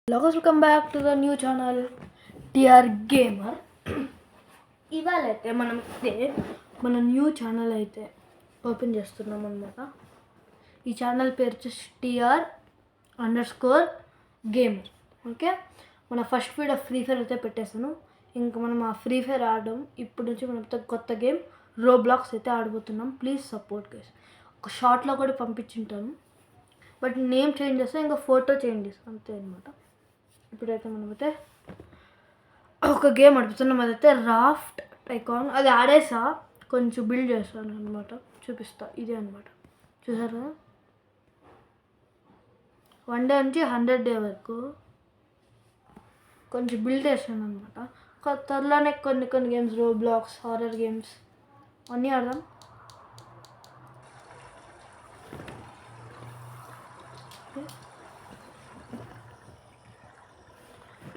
Hello guys, welcome back to the new channel TR Gamer. ఇవాళ అయితే మన new channel అయితే ఓపెన్ చేస్తున్నాం అనమాట. ఈ ఛానల్ పేరు వచ్చేసి TR_Gamer. ఓకే, మన ఫస్ట్ వీడియో ఫ్రీ ఫైర్ అయితే పెట్టేసాను. ఇంకా మనం ఆ ఫ్రీ ఫైర్ ఆడడం ఇప్పటి నుంచి మనం కొత్త గేమ్ రోబ్లాక్స్ అయితే ఆడబోతున్నాం. Please support guys. ఒక షార్ట్లో కూడా పంపించుంటాను, బట్ నేమ్ చేంజ్ చేస్తే ఇంకా ఫోటో చేంజ్ చేస్తాను అంతే అనమాట. ఇప్పుడైతే మనమైతే ఒక గేమ్ ఆడుతున్నాం, అదైతే రాఫ్ట్ టైకాన్. అది ఆడేసా, కొంచెం బిల్డ్ చేస్తాను అనమాట, చూపిస్తా. ఇదే అనమాట, చూసారా? 1 డే నుంచి 100 డే వరకు కొంచెం బిల్డ్ చేస్తాను అనమాట. త్వరలోనే కొన్ని గేమ్స్, రోబ్లాక్స్, హారర్ గేమ్స్ అన్నీ ఆడదాం.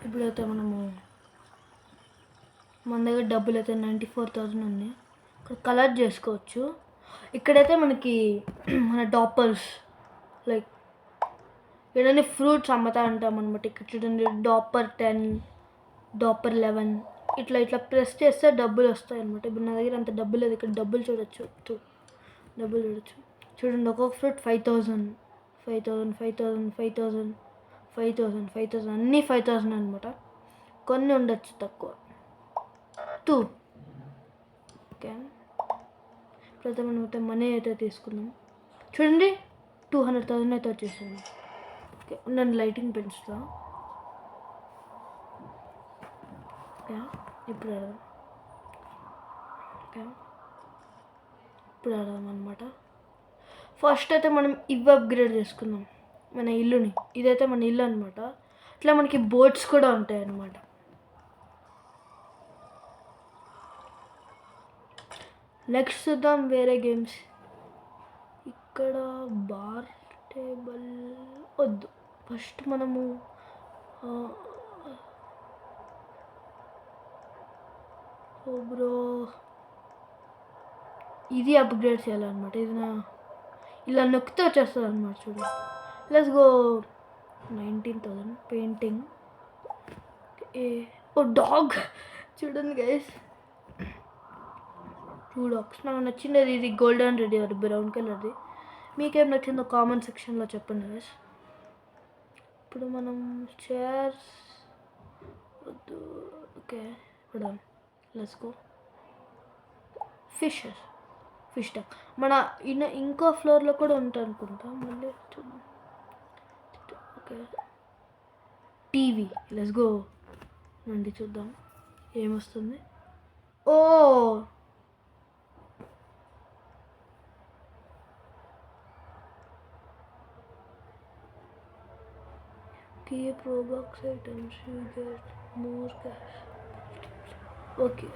ఇప్పుడైతే మన దగ్గర డబ్బులు అయితే 94,000 ఉన్నాయి. ఇక్కడ కలెక్ట్ చేసుకోవచ్చు. ఇక్కడైతే మనకి మన డాపర్స్ లైక్ ఏదైనా ఫ్రూట్స్ అమ్ముతా ఉంటాం అనమాట. ఇక్కడ చూడండి, డాపర్ 10, డాపర్ 11 ఇట్లా ప్రెస్ చేస్తే డబ్బులు వస్తాయి అనమాట. ఇప్పుడు నా దగ్గర అంత డబ్బులు లేదు. ఇక్కడ డబ్బులు చూడొచ్చు, చూడండి. ఒక్కొక్క ఫ్రూట్ 5,000 అన్నీ 5,000 అనమాట. కొన్ని ఉండొచ్చు తక్కువ. ఓకే, ఇప్పుడైతే మనం అయితే మనీ అయితే తీసుకున్నాం. చూడండి, 200,000 అయితే వచ్చేసాను. ఓకే, నన్ను లైటింగ్ పెంచుతా. ఓకే, ఇప్పుడు ఆడదాం అనమాట. ఫస్ట్ అయితే మనం ఇవి అప్గ్రేడ్ చేసుకుందాం మన ఇల్లుని. ఇదైతే మన ఇల్లు అనమాట. ఇట్లా మనకి బోట్స్ కూడా ఉంటాయి అన్నమాట. నెక్స్ట్ చూద్దాం వేరే గేమ్స్. ఇక్కడ బార్ టేబుల్ వద్దు, ఫస్ట్ మనము బ్రో ఇది అప్గ్రేడ్ చేయాలన్నమాట. ఇది ఇలా నొక్కితే వచ్చేస్తుంది అనమాట. చూడండి, లెట్స్ గో. 19,000 పెయింటింగ్. ఓ డాగ్, చూడండి గైస్, 2 డాగ్స్. నాకు నచ్చింది ఇది గోల్డెన్ రెడీ, అది బ్రౌన్ కలర్ది. మీకేం నచ్చిందో కామెంట్ సెక్షన్లో చెప్పండి గైస్. ఇప్పుడు మనం చైర్స్ వద్దు. ఓకే, ఇప్పుడు లెట్స్ గో. ఫిష్ ట్యాంక్ మన ఇంకో ఫ్లోర్లో కూడా ఉంటాయి అనుకుంటా. మళ్ళీ చూద్దాం. Okay, TV, let's go. రండి చూద్దాం ఏమొస్తుంది. ఓ keep Robux items, you get more cash. Okay,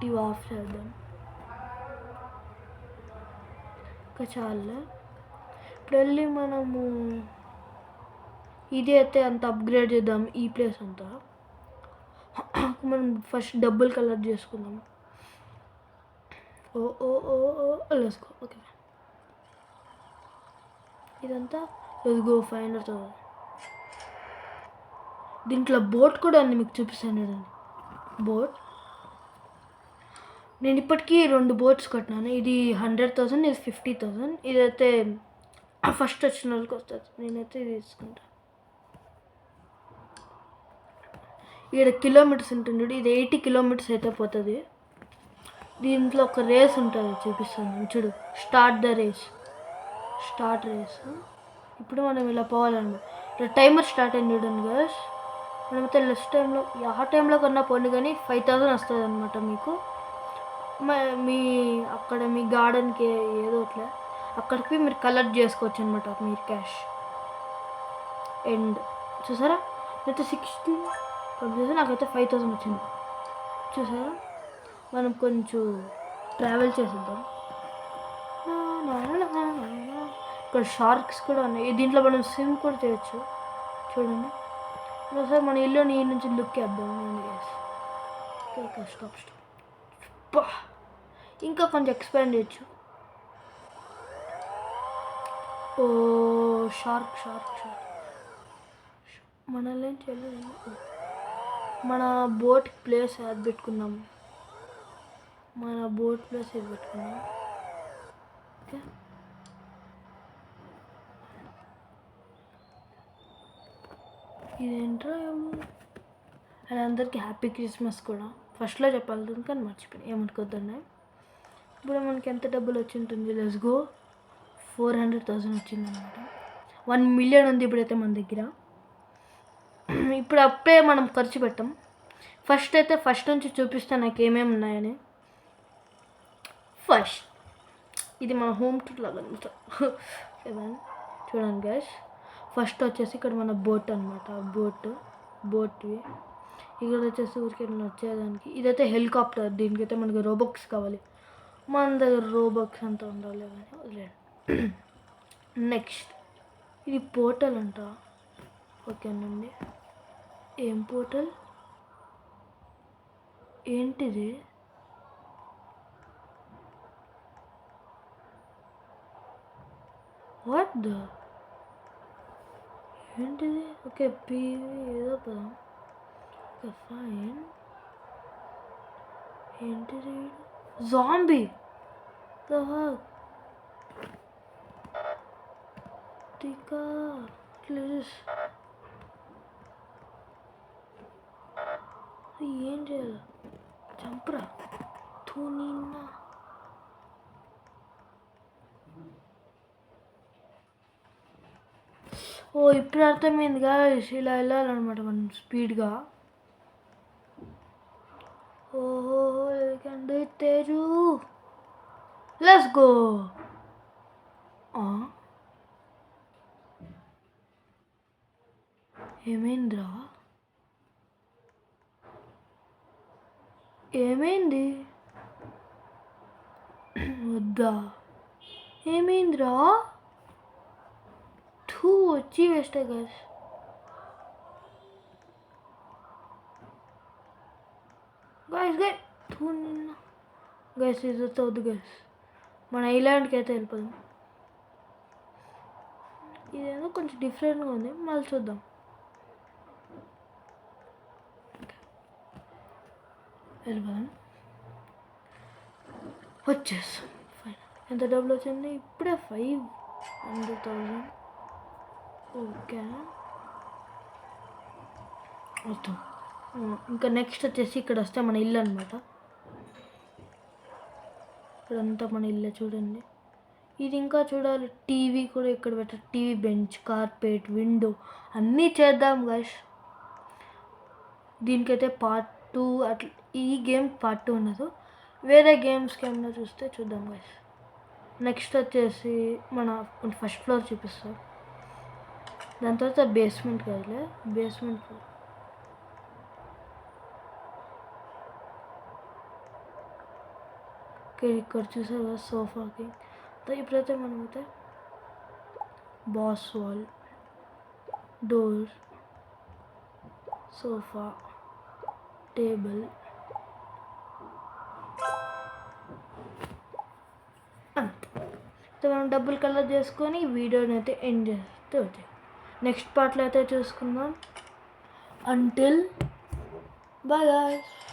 TV off చేద్దాం. ఇంకా చాలా. ఇప్పుడు వెళ్ళి మనము ఇది అయితే అంత అప్గ్రేడ్ చేద్దాం. ఈ ప్లేస్ అంతా మనం ఫస్ట్ డబ్బులు కలెక్ట్ చేసుకుందాం. ఓ ఓ ఓ ఓ లెట్స్ గో. ఓకే, ఇదంతా లెట్స్ గో. 500,000. దీంట్లో బోట్ కూడా ఉంది, మీకు చూపిస్తాను చూడండి. బోట్ నేను ఇప్పటికీ 2 బోట్స్ కట్టినాను. ఇది 100,000, ఇది 50,000. ఇదైతే ఫస్ట్ వచ్చిన వాళ్ళకి వస్తుంది. నేనైతే ఇది తీసుకుంటాను. ఇక్కడ కిలోమీటర్స్ ఉంటుంది, ఇది 80 కిలోమీటర్స్ అయితే పోతుంది. దీంట్లో ఒక రేస్ ఉంటుంది, చూపిస్తాను చూడు. Start race. ఇప్పుడు మనం ఇలా పోవాలన్నమాట. ఇక్కడ టైమర్ స్టార్ట్ అయింది చూడండి గైస్. మనమైతే లెస్ టైంలో ఆ టైంలో కన్నా పోండి, కానీ 5,000 వస్తుంది అనమాట మీకు. అక్కడ మీ గార్డెన్కి ఏదో అట్లా అక్కడికి మీరు కలెక్ట్ చేసుకోవచ్చు అనమాట మీరు క్యాష్. అండ్ చూసారా, అయితే 16 చేసి నాకైతే 5,000 వచ్చింది. చూసారా, మనం కొంచెం ట్రావెల్ చేసేద్దాం. ఇక్కడ షార్క్స్ కూడా ఉన్నాయి. దీంట్లో మనం స్విమ్ కూడా చేయొచ్చు. చూడండి ఒకసారి మన ఇల్లు నీ నుంచి లుక్ వేద్దాం. స్టాప్. ఇంకా కొంచెం ఎక్స్పాండ్ చేయొచ్చు. ఓ షార్క్. మనల్ని ఏం చేయలేదు. మన బోట్ ప్లేస్ అది పెట్టుకుందాం. మన బోట్ ప్లేస్ ఇది పెట్టుకుందాం. ఓకే, ఇదేంట్రా అండ్ అందరికీ హ్యాపీ క్రిస్మస్ కూడా ఫస్ట్లో చెప్పాలి కానీ మర్చిపోయాను, ఏమనుకోద్దండి. ఇప్పుడు మనకి ఎంత డబ్బులు వచ్చి ఉంటుంది? Let's go. 400,000 వచ్చిందనమాట. 1 మిలియన్ ఉంది ఇప్పుడైతే మన దగ్గర. ఇప్పుడు అప్పుడే మనం ఖర్చు పెట్టాం. ఫస్ట్ నుంచి చూపిస్తాను నాకు ఏమేమి ఉన్నాయని. ఫస్ట్ ఇది మన హోమ్ టూర్ లాగా అనమాట. చూడండి గైస్, ఫస్ట్ వచ్చేసి ఇక్కడ మన బోట్ అనమాట. బోట్వి ఇక్కడ వచ్చేసి ఊరికి వచ్చేదానికి. ఇదైతే హెలికాప్టర్. దీనికైతే మనకి రోబోక్స్ కావాలి. మన దగ్గర రోబోక్స్ అంతా ఉండాలి కానీ వదిలేండి. నెక్స్ట్ ఇది పోర్టల్ అంట. ఓకేనండి, ఏం పోర్టల్ ఏంటిది? వాట్ ద ఏంటిది? ఓకే, ఏదో పదం. Okay fine. ఏంటిది? జాంబీ. టీకా ప్లీజ్. ఏం చేయాలి? చంపరా నిన్న. ఓ ఇప్పుడు అర్థమైంది గాయ్స్, ఇలా వెళ్ళాలన్నమాట మనం స్పీడ్గా. ఓహో కండి తేజు, లెట్స్ గో. ఏమైందిరా? ఏమైంది? వద్దా? ఏమైందిరా? వచ్చి వేస్టే గైస్. గైస్ ఇదైతే వద్దు గైస్, మన ఐలాండ్కి అయితే వెళ్ళిపోదాం. ఇదేదో కొంచెం డిఫరెంట్గా ఉంది, మళ్ళీ చూద్దాం. వెళ్ళిపోదాం. వచ్చేస్తాం. ఫైన్. ఎంత డబ్బులు వచ్చింది? ఇప్పుడే 500,000. ఓకే, వస్తాం. ఇంకా నెక్స్ట్ వచ్చేసి ఇక్కడ వస్తే మన ఇల్లు అనమాట. ఇక్కడంతా మన ఇల్లు చూడండి. ఇది ఇంకా చూడాలి. టీవీ కూడా ఇక్కడ పెట్టాలి. టీవీ బెంచ్, కార్పెట్, విండో అన్నీ చేద్దాం గైస్. దీనికైతే పార్ట్ 2 అట్లా. ఈ గేమ్ పార్ట్ 2 ఉండదు. వేరే గేమ్స్కి ఏమన్నా చూస్తే చూద్దాం గైస్. నెక్స్ట్ వచ్చేసి మన ఫస్ట్ ఫ్లోర్ చూపిస్తాం. దాని తర్వాత బేస్మెంట్ కాదులే, బేస్మెంట్ ఫ్లోర్. ఓకే, ఇక్కడ చూసారు కదా సోఫాకి. ఇప్పుడైతే మనమైతే boss wall, door, sofa, table అంతే. మనం డబ్బులు కలెక్ట్ చేసుకొని వీడియోని అయితే ఎండ్ చేస్తే వచ్చాయి. నెక్స్ట్ పార్ట్లో అయితే చూసుకుందాం. Until bye guys.